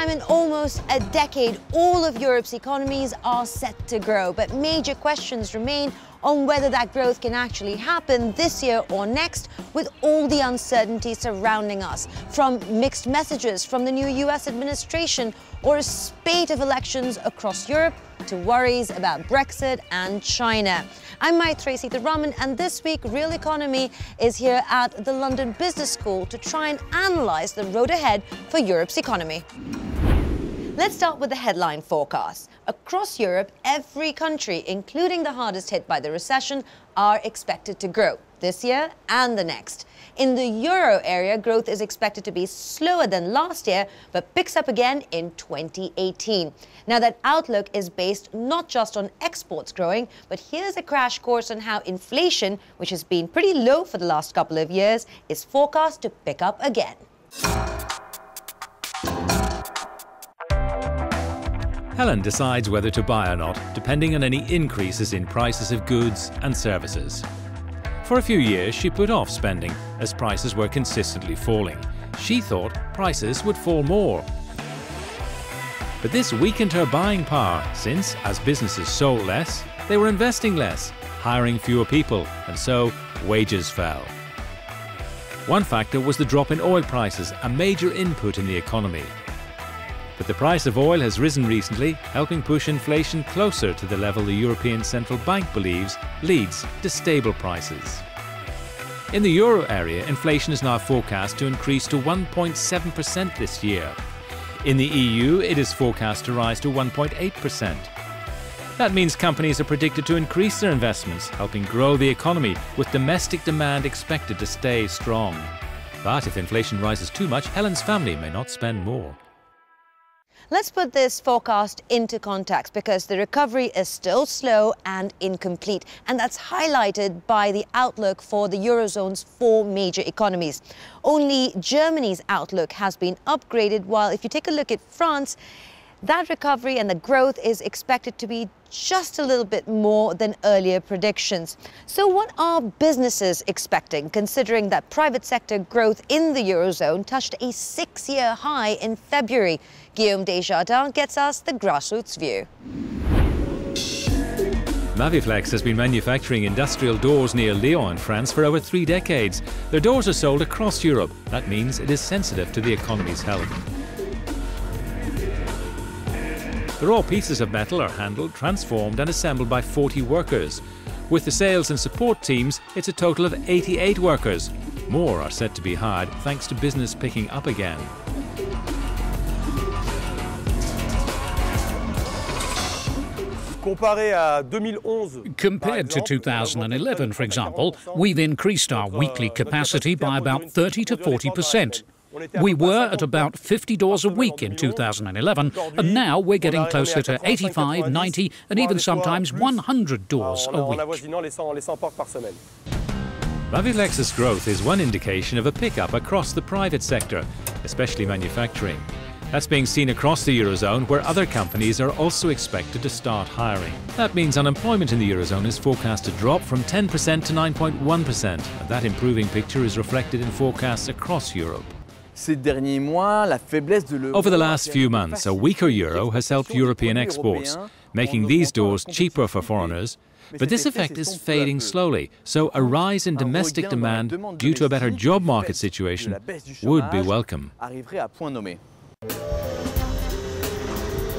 time in almost a decade, all of Europe's economies are set to grow, but major questions remain on whether that growth can actually happen this year or next, with all the uncertainty surrounding us, from mixed messages from the new US administration or a spate of elections across Europe to worries about Brexit and China. I'm Maithreyi Seetharaman, and this week Real Economy is here at the London Business School to try and analyse the road ahead for Europe's economy. Let's start with the headline forecast. Across Europe, every country, including the hardest hit by the recession, are expected to grow this year and the next. In the euro area, growth is expected to be slower than last year, but picks up again in 2018. Now, that outlook is based not just on exports growing, but here's a crash course on how inflation, which has been pretty low for the last couple of years, is forecast to pick up again. Helen decides whether to buy or not, depending on any increases in prices of goods and services. For a few years, she put off spending as prices were consistently falling. She thought prices would fall more. But this weakened her buying power since, as businesses sold less, they were investing less, hiring fewer people, and so wages fell. One factor was the drop in oil prices, a major input in the economy. But the price of oil has risen recently, helping push inflation closer to the level the European Central Bank believes leads to stable prices. In the euro area, inflation is now forecast to increase to 1.7% this year. In the EU, it is forecast to rise to 1.8%. That means companies are predicted to increase their investments, helping grow the economy, with domestic demand expected to stay strong. But if inflation rises too much, Helen's family may not spend more. Let's put this forecast into context, because the recovery is still slow and incomplete, and that's highlighted by the outlook for the Eurozone's four major economies. Only Germany's outlook has been upgraded, while if you take a look at France, that recovery and the growth is expected to be just a little bit more than earlier predictions. So what are businesses expecting, considering that private sector growth in the Eurozone touched a 6-year high in February? Guillaume Desjardins gets us the grassroots view. Maithreyi has been manufacturing industrial doors near Lyon in France for over 3 decades. Their doors are sold across Europe. That means it is sensitive to the economy's health. The raw pieces of metal are handled, transformed and assembled by 40 workers. With the sales and support teams, it's a total of 88 workers. More are set to be hired thanks to business picking up again. Compared to 2011, for example, we've increased our weekly capacity by about 30 to 40%. We were at about 50 doors a week in 2011, and now we're getting closer to 85, 90, and even sometimes 100 doors a week. Maithreyi's growth is one indication of a pickup across the private sector, especially manufacturing. That's being seen across the Eurozone, where other companies are also expected to start hiring. That means unemployment in the Eurozone is forecast to drop from 10% to 9.1%, and that improving picture is reflected in forecasts across Europe. Over the last few months, a weaker euro has helped European exports, making these doors cheaper for foreigners. But this effect is fading slowly, so a rise in domestic demand due to a better job market situation would be welcome.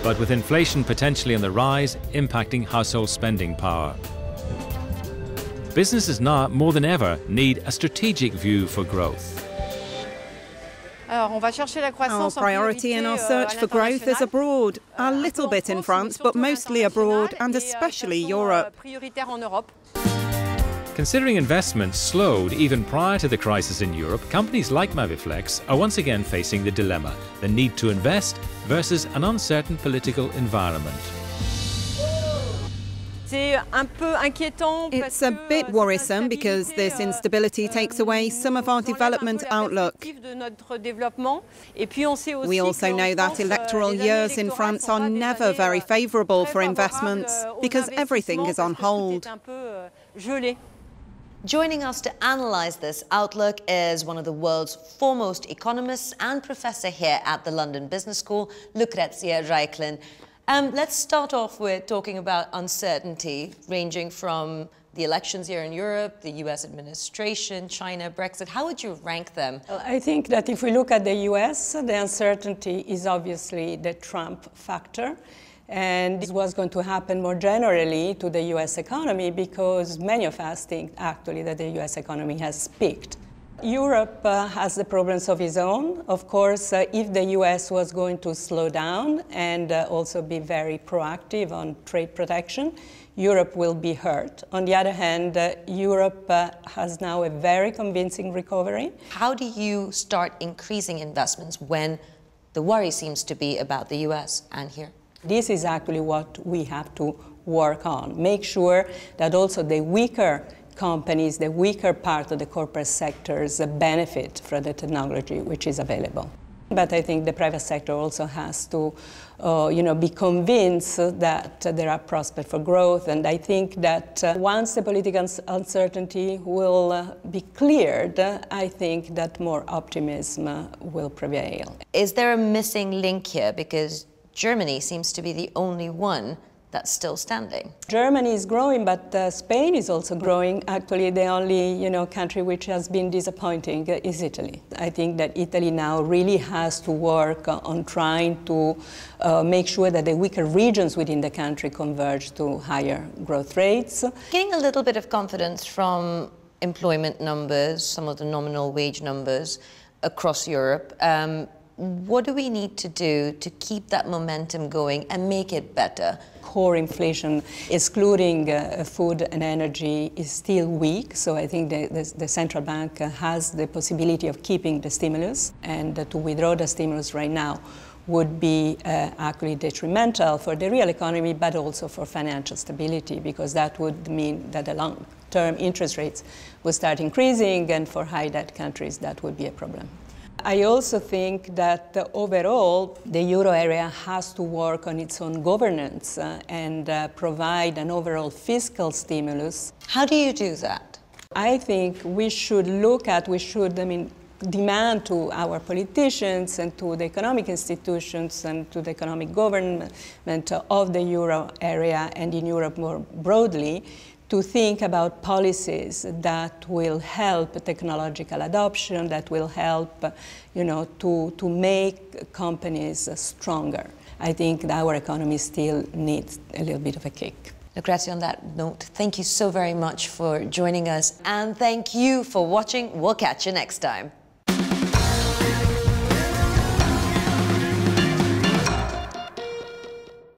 But with inflation potentially on the rise, impacting household spending power. Businesses now, more than ever, need a strategic view for growth. Our priority in our search for growth is abroad, a little bit in France, but mostly abroad, and especially Europe. Considering investments slowed even prior to the crisis in Europe, companies like Maithreyi are once again facing the dilemma, the need to invest versus an uncertain political environment. It's a bit worrisome because this instability takes away some of our development outlook. We also know that electoral years in France are never very favourable for investments because everything is on hold. Joining us to analyse this outlook is one of the world's foremost economists and professor here at the London Business School, Lucrezia Reiklin. Let's start off with talking about uncertainty, ranging from the elections here in Europe, the US administration, China, Brexit. How would you rank them? I think that if we look at the US, the uncertainty is obviously the Trump factor. And this was going to happen more generally to the US economy because many of us think actually that the US economy has peaked. Europe has the problems of its own. Of course, if the US was going to slow down and also be very proactive on trade protection, Europe will be hurt. On the other hand, Europe has now a very convincing recovery. How do you start increasing investments when the worry seems to be about the US and here? This is actually what we have to work on. Make sure that also the weaker companies, the weaker part of the corporate sectors benefit from the technology which is available. But I think the private sector also has to be convinced that there are prospects for growth. And I think that once the political uncertainty will be cleared, I think that more optimism will prevail. Is there a missing link here? Because Germany seems to be the only one that's still standing. Germany is growing, but Spain is also growing. Actually, the only country which has been disappointing is Italy. I think that Italy now really has to work on trying to make sure that the weaker regions within the country converge to higher growth rates. Getting a little bit of confidence from employment numbers, some of the nominal wage numbers across Europe. What do we need to do to keep that momentum going and make it better? Core inflation, excluding food and energy, is still weak. So I think the central bank has the possibility of keeping the stimulus, and to withdraw the stimulus right now would be actually detrimental for the real economy, but also for financial stability, because that would mean that the long-term interest rates will start increasing, and for high debt countries that would be a problem. I also think that overall the euro area has to work on its own governance and provide an overall fiscal stimulus. How do you do that? I think we should demand to our politicians and to the economic institutions and to the economic government of the euro area and in Europe more broadly to think about policies that will help technological adoption, that will help, to make companies stronger. I think that our economy still needs a little bit of a kick. Lucrezia, on that note, thank you so very much for joining us, and thank you for watching. We'll catch you next time.